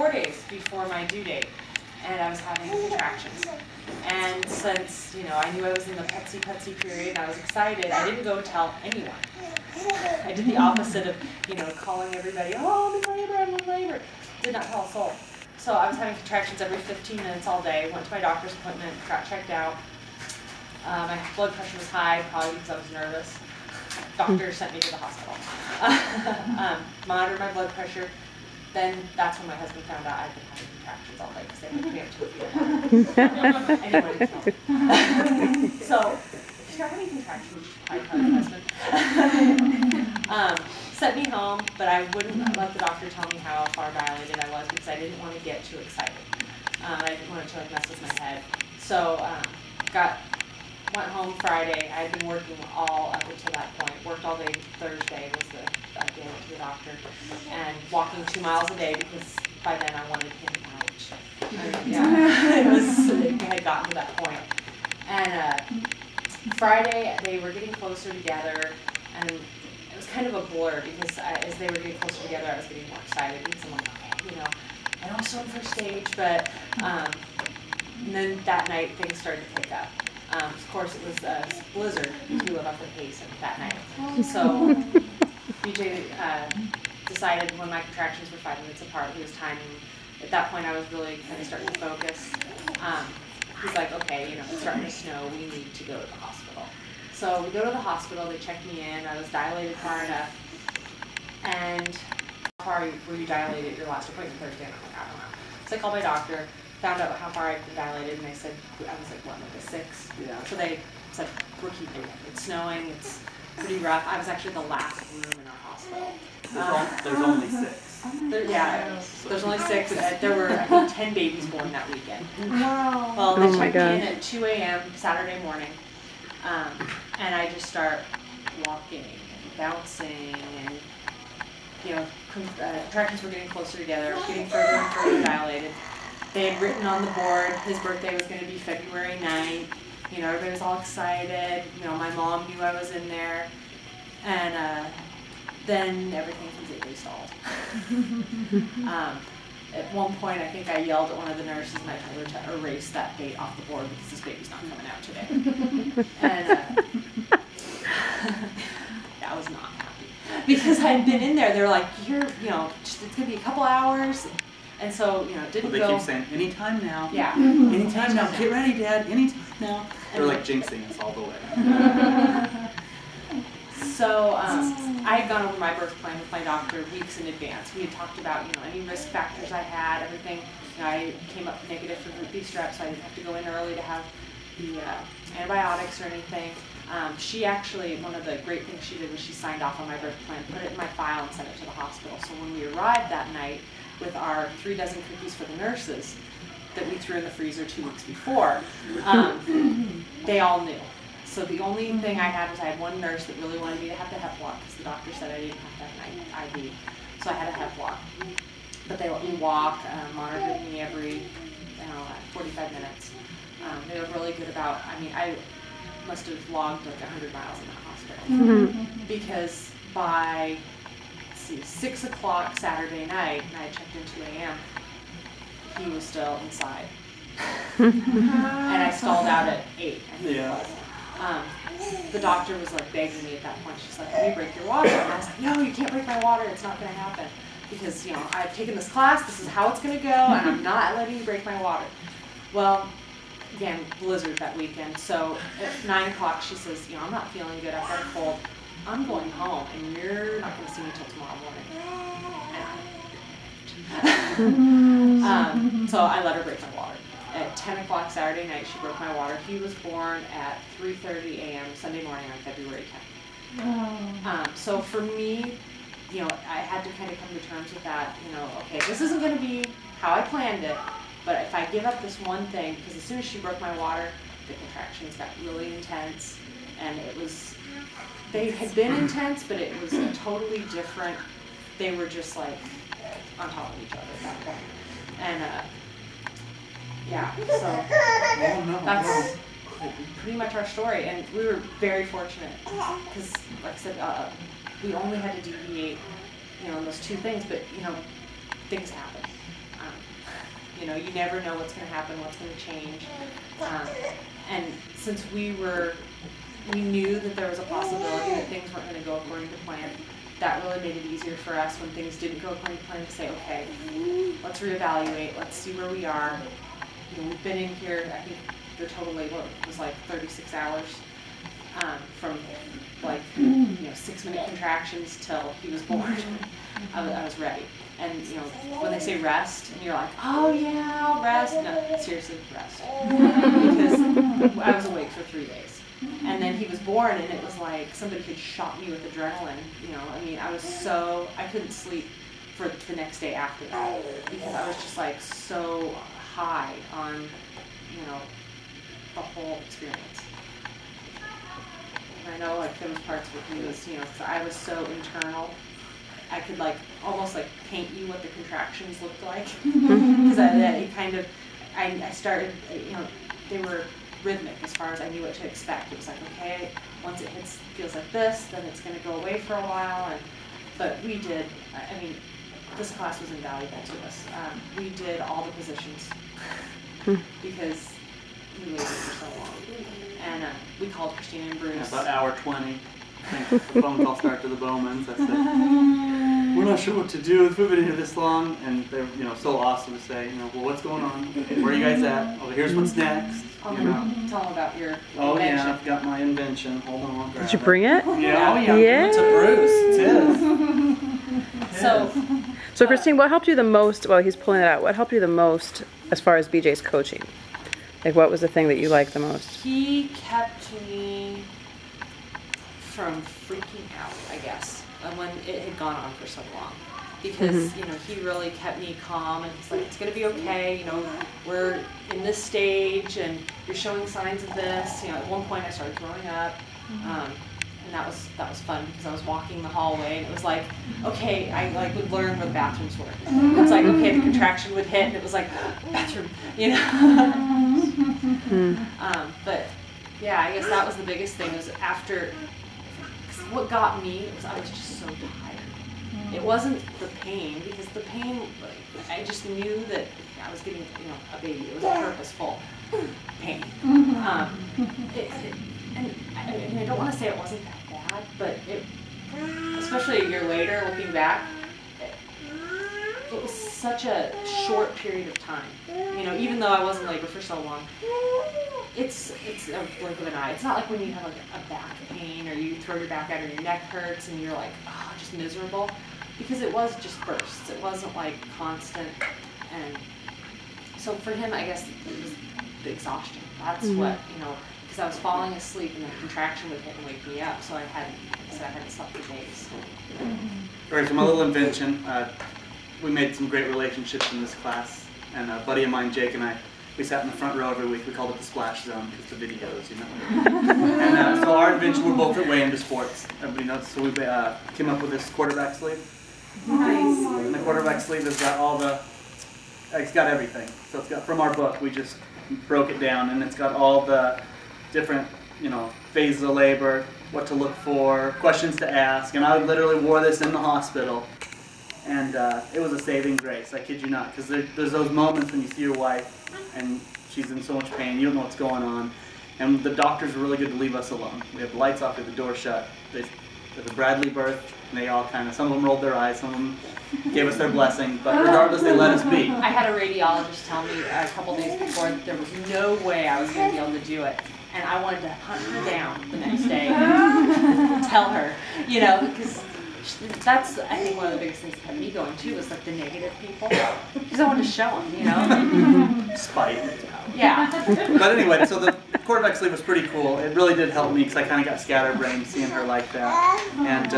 4 days before my due date, and I was having contractions. And since, you know, I knew I was in the putsy period and I was excited, I didn't go tell anyone. I did the opposite of, you know, calling everybody, oh, I'm in labor, I'm in labor. Did not tell a soul. So I was having contractions every 15 minutes all day, went to my doctor's appointment, got checked out. My blood pressure was high, probably because I was nervous. Doctor sent me to the hospital. Monitored my blood pressure. Then that's when my husband found out I'd been having contractions all day because they woke me up to a few. Anyone can tell. So if you're having contractions, you should probably tell your husband. Sent me home, but I wouldn't let the doctor tell me how far dilated I was because I didn't want to get too excited. I didn't want it to like mess with my head. So went home Friday. I had been working all up until that point. Worked all day. Thursday was the day I went to the doctor, and walking 2 miles a day because by then I wanted him out. It had gotten to that point. And Friday they were getting closer together, and it was kind of a blur because as they were getting closer together, I was getting more excited because I'm like, oh, you know, I know I'm still in first stage, but and then that night things started to pick up. Of course, it was a blizzard. We live up in Payson that night. So BJ decided when my contractions were 5 minutes apart, he was timing. At that point, I was really kind of starting to focus. He's like, okay, you know, it's starting to snow. We need to go to the hospital. So we go to the hospital. They check me in. I was dilated far enough. And how far were you dilated at your last appointment Thursday? And I'm like, I don't know. So I called my doctor. Found out how far I'd been dilated, and they said, I was like, what, like a 6? Yeah. So they said, we're keeping it. It's snowing, it's pretty rough. I was actually the last room in our hospital. There's only 6. There's only 6. There were, I think, 10 babies born that weekend. Wow. Well, they checked me in at 2 a.m. Saturday morning, and I just start walking and bouncing, and, you know, contractions were getting closer together, getting further and further dilated. They had written on the board his birthday was going to be February 9th. You know, everybody was all excited. You know, my mom knew I was in there. And then everything completely stalled. At one point, I think I yelled at one of the nurses and I told her to erase that date off the board because this baby's not coming out today. And I was not happy. Because I had been in there. They were like, you know, just, it's going to be a couple hours. And so, you know, it didn't go. They keep saying, anytime now. Yeah. Anytime now. Get ready, Dad. Anytime now. They're like jinxing us all the way. So I had gone over my birth plan with my doctor weeks in advance. We had talked about, you know, any risk factors I had, everything. You know, I came up negative for group B strep, so I didn't have to go in early to have the antibiotics or anything. She actually, one of the great things she did was she signed off on my birth plan, put it in my file, and sent it to the hospital. So when we arrived that night, with our 3 dozen cookies for the nurses that we threw in the freezer 2 weeks before, they all knew. So the only thing I had was I had one nurse that really wanted me to have the hep block because the doctor said I didn't have to have an IV. So I had a hep block. But they let me walk, monitored me every 45 minutes. They were really good about, I mean, I must have logged like 100 miles in that hospital. Because by 6 o'clock Saturday night, and I checked in 2 a.m., he was still inside. And I stalled out at 8, I think it was. The doctor was like begging me at that point. She's like, can you break your water? And I was like, no, you can't break my water. It's not going to happen. Because, you know, I've taken this class. This is how it's going to go. And I'm not letting you break my water. Well, again, blizzard that weekend. So at 9 o'clock, she says, you know, I'm not feeling good. I've got a cold. I'm going home, and you're not going to see me till tomorrow morning. So I let her break my water. At 10 o'clock Saturday night, she broke my water. He was born at 3:30 a.m. Sunday morning on February 10th. So for me, you know, I had to kind of come to terms with that. You know, okay, this isn't going to be how I planned it, but if I give up this one thing, because as soon as she broke my water, the contractions got really intense, and it was. They had been intense, but it was a totally different, they were just like on top of each other at that point. And yeah, so that's pretty much our story. And we were very fortunate because, like I said, we only had to deviate, you know, in those 2 things, but, you know, things happen. You know, you never know what's going to happen, what's going to change. And since we knew that there was a possibility that things weren't going to go according to plan, that really made it easier for us when things didn't go according to plan to say, okay, let's reevaluate, let's see where we are. You know, we've been in here, I think the total labor was like 36 hours from like, 6-minute contractions till he was born. I was ready. And when they say rest, and you're like, oh yeah, I'll rest. No, seriously, rest. Because I was awake for 3 days. And then he was born, and it was like somebody had shot me with adrenaline. I mean, I couldn't sleep for the next day after that because I was just like so high on, the whole experience. And I know like there was parts where he was, because I was so internal. I could like almost like paint you what the contractions looked like because I started, they were rhythmic as far as I knew what to expect. It was like, okay, once it feels like this, then it's going to go away for a while. But we did, this class was invaluable to us. We did all the positions because we waited for so long. And we called Krystyna and Bruss. Yeah, about hour 20. I think the phone call started to the Bowmans. I said, we're not sure what to do. We've been here this long. And they're so awesome to say, well, what's going on? Where are you guys at? Oh, here's what's next. Tell them about your invention. Yeah, I've got my invention. Hold on, I'll grab Did you bring it? Yeah, oh yeah. Yeah. It's a Bruss. It's his. So Krystyna, what helped you the most? Well, he's pulling it out. What helped you the most as far as BJ's coaching? Like, what was the thing that you liked the most? He kept me from freaking out, I guess, when it had gone on for so long. Because, he really kept me calm, and he's like, it's going to be okay, we're in this stage, and you're showing signs of this. At one point I started throwing up, and that was fun, because I was walking the hallway, and it was like, okay, I like would learn where the bathrooms were. It's like, okay, the contraction would hit, and it was like, bathroom, But, yeah, I guess that was the biggest thing, was after, what got me was I was just so tired. It wasn't the pain, because the pain, I just knew that I was getting, a baby. It was a purposeful pain. And I don't want to say it wasn't that bad, but especially a year later, looking back, it was such a short period of time. Even though I was in labor for so long, it's a blink of an eye. It's not like when you have like a back pain, or you throw your back out or your neck hurts and you're like, oh, just miserable. Because it was just bursts. It wasn't like constant. And so for him, I guess it was the exhaustion. That's what, because I was falling asleep and the contraction would hit and wake me up. So I hadn't slept for days. All right, so my little invention. We made some great relationships in this class. And a buddy of mine, Jake, and I, we sat in the front row every week. We called it the splash zone because the videos, And so our invention, we're both way into sports. Everybody knows. So we came up with this quarterback sleeve. Nice. And the quarterback sleeve has got it's got everything. So it's got, from our book, we just broke it down, and it's got all the different, phases of labor, what to look for, questions to ask. And I literally wore this in the hospital. And it was a saving grace, I kid you not, because there's those moments when you see your wife and she's in so much pain, you don't know what's going on. And the doctors were really good to leave us alone. We have the lights off, we have the door shut. There's a Bradley birth, and they all some of them rolled their eyes, some of them gave us their blessing, but regardless, they let us be. I had a radiologist tell me a couple days before that there was no way I was going to be able to do it. And I wanted to hunt her down the next day and tell her, because that's, I think, one of the biggest things that kept me going too, was like the negative people, because I wanted to show them, Spite. Yeah. But anyway, so the quarterback sleeve was pretty cool. It really did help me, because I kind of got scatterbrained seeing her like that. And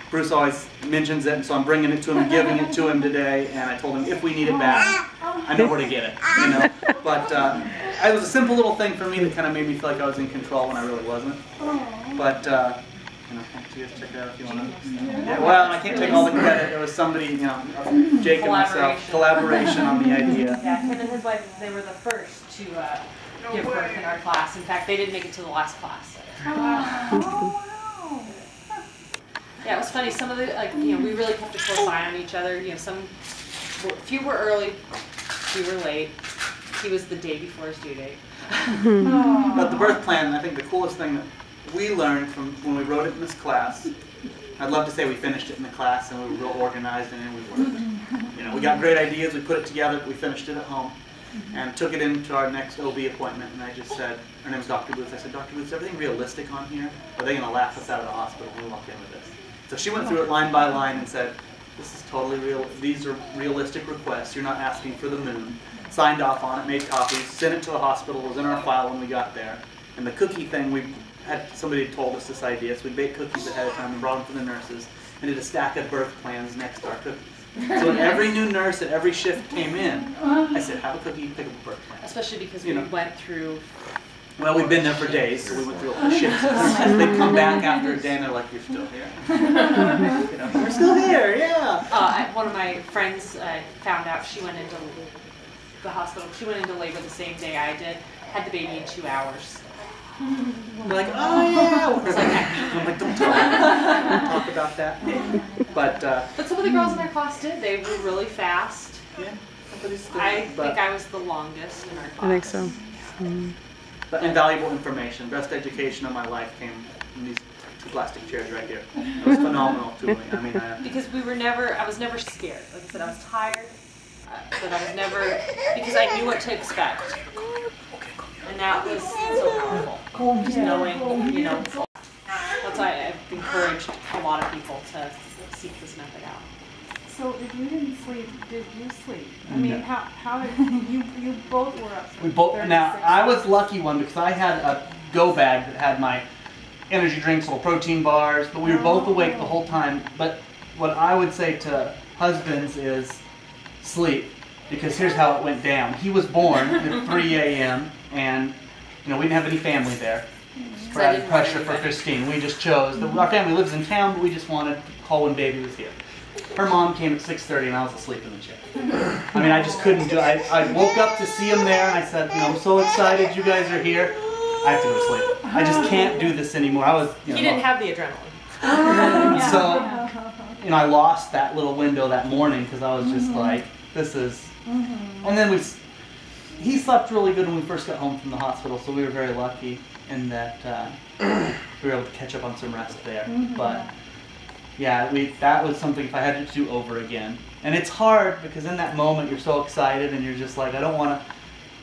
Bruss always mentions it, and so I'm bringing it to him and giving it to him today. And I told him, if we need it back, I know where to get it. But it was a simple little thing for me that kind of made me feel like I was in control when I really wasn't. But you guys check it out if you want to. Yeah, well, I can't take all the credit. It was somebody, Jake and myself, collaboration on the idea. Yeah, him and his wife, they were the first to give birth in our class. In fact, they didn't make it to the last class. Yeah, it was funny. Some of the, we really kept a close eye on each other. A few were early, We were late. He was the day before his due date. But the birth plan, I think the coolest thing that we learned from when we wrote it in this class, I'd love to say we finished it in the class and we were real organized and we worked. You know, we got great ideas, we put it together, we finished it at home and took it into our next OB appointment, and I just said, her name was Dr. Booth, I said, Dr. Booth, is everything realistic on here? Are they going to laugh us out of the hospital when we walk in with this? So she went through it line by line and said, this is totally real, these are realistic requests, you're not asking for the moon. Signed off on it, made copies, sent it to the hospital, it was in our file when we got there. And the cookie thing, we had somebody had told us this idea, so we baked cookies ahead of time and brought them for the nurses and did a stack of birth plans next to our cookies. So when every new nurse at every shift came in, I said, have a cookie, pick up a birth plan. Especially because we went through... Well, we've been there for days, so we went through all the shifts. They'd come back after a day and they're like, you're still here. You know, we're still here, yeah. One of my friends found out she went into the hospital. She went into labor the same day I did. Had the baby in 2 hours. They're like, oh yeah. I'm like, don't talk about that. But some of the girls in our class did. They were really fast. Yeah. I think I was the longest in our class. I think so. Mm-hmm. But invaluable information. Best education of my life came from these two plastic chairs right here. It was phenomenal tooling. I mean, because I was never scared. Like I said, I was tired, but I was never, because I knew what to expect. And that was so powerful. Just knowing, you know, that's why I've encouraged a lot of people to seek this method out. So if you didn't sleep, did you sleep? I mean, how did you both were up? We both. Now I was lucky one because I had a go bag that had my energy drinks, little protein bars, but we were both awake the whole time. But what I would say to husbands is sleep, because here's how it went down. He was born at 3 a.m. and you know we didn't have any family there. Spread pressure for Krystyna. We just chose. Our family lives in town, but we just wanted to call when baby was here. Her mom came at 6:30 and I was asleep in the chair. I mean, I just couldn't do it. I woke up to see him there and I said, you know, I'm so excited you guys are here. I have to go to sleep. I just can't do this anymore. I was, you know, he didn't have the adrenaline. So, you know, I lost that little window that morning because I was just like, this is. And then he slept really good when we first got home from the hospital, so we were very lucky in that we were able to catch up on some rest there. But yeah, that was something if I had to do over again. And it's hard because in that moment you're so excited and you're just like, I don't want to,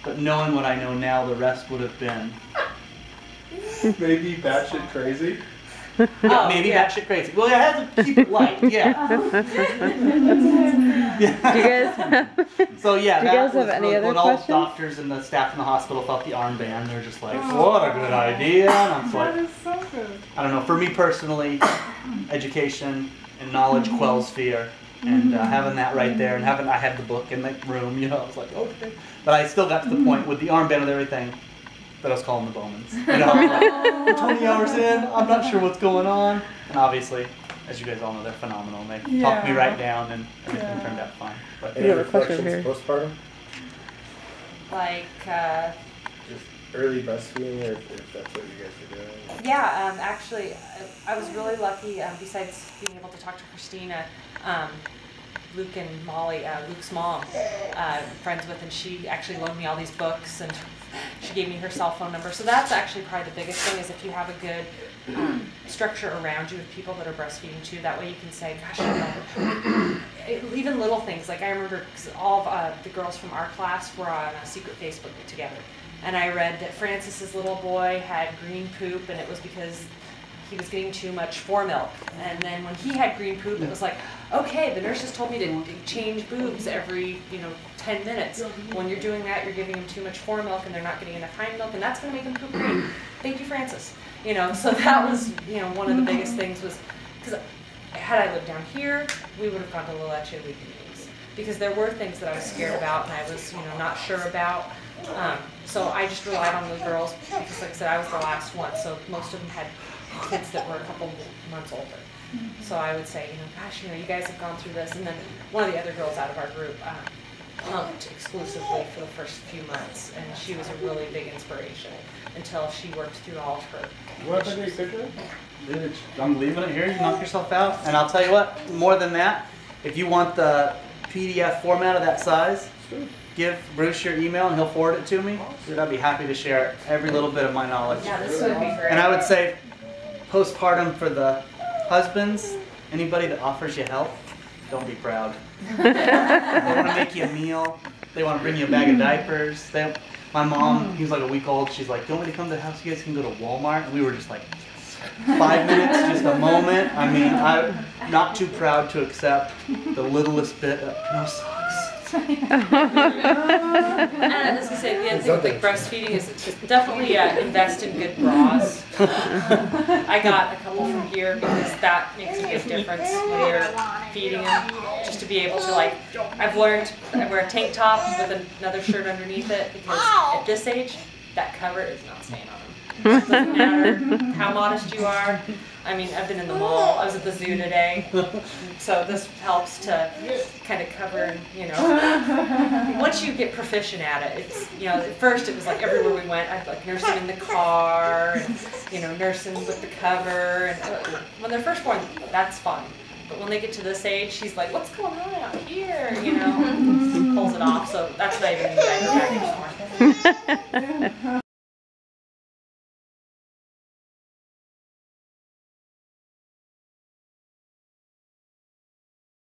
but knowing what I know now, the rest would have been. Maybe batshit crazy? Yeah, maybe batshit crazy. Well, I have to keep it light, yeah. Do you guys So yeah, do you guys have any other when all the questions? doctors and the staff in the hospital felt the armband, they're just like, what a good idea. And I'm That like, is so good. I don't know, for me personally, education and knowledge quells fear. And having that right there, and I had the book in the room, you know, I was like, okay. But I still got to the point with the armband and everything that I was calling the Bowmans. You know, I'm like, we're 20 hours in, I'm not sure what's going on. And obviously, as you guys all know, they're phenomenal. And they talked me right down, and everything turned out fine. But Any reflections postpartum? Like, Just early breastfeeding, or if that's what you guys are doing? yeah, actually, I was really lucky, besides being able to talk to Krystyna, Luke and Molly, Luke's mom, friends with, and she actually loaned me all these books, and she gave me her cell phone number. So that's actually probably the biggest thing, is if you have a good structure around you with people that are breastfeeding too, that way you can say, gosh, you know, even little things. Like I remember all of the girls from our class were on a secret Facebook together. And I read that Francis's little boy had green poop, and it was because he was getting too much formilk. And then when he had green poop, it was like, okay, the nurses told me to change boobs every, 10 minutes. When you're doing that, you're giving them too much formilk, and they're not getting enough hind milk, and that's going to make them poop green. Thank you, Francis. So that was, one of the biggest things was, because had I lived down here, we would have gone to La Leche weekly meetings. Because there were things that I was scared about, and I was, not sure about. So I just relied on the girls, because like I said, I was the last one, so most of them had kids that were a couple months older. So I would say, gosh, you guys have gone through this. And then one of the other girls out of our group pumped exclusively for the first few months, and she was a really big inspiration until she worked through all of her. What happened to your picture? I'm leaving it here. You knock yourself out. And I'll tell you what, more than that, if you want the PDF format of that size, give Bruce your email and he'll forward it to me, dude, I'd be happy to share every little bit of my knowledge. Yeah, this would be great. And I would say, postpartum for the husbands, anybody that offers you help, don't be proud. They want to make you a meal. They want to bring you a bag of diapers. My mom, he was like a week old. She's like, "Do you want me to come to the house? You guys can go to Walmart." And we were just like, 5 minutes, just a moment. I mean, I'm not too proud to accept the littlest bit of no socks. And I was gonna say the other thing with like breastfeeding is definitely invest in good bras. I got a couple from here because that makes a big difference when you're feeding them. Just to be able to like, I've learned I wear a tank top with another shirt underneath it because at this age, that cover is not staying on them. It doesn't matter how modest you are. I mean, I've been in the mall. I was at the zoo today, so this helps to kind of cover. You know, once you get proficient at it, it's at first it was like everywhere we went, I'd like nurse them in the car, and, nursing with the cover. And when they're first born, that's fun. But when they get to this age, she's like, "What's going on out here?" Pulls it off. So that's what I even need diaper baggage for.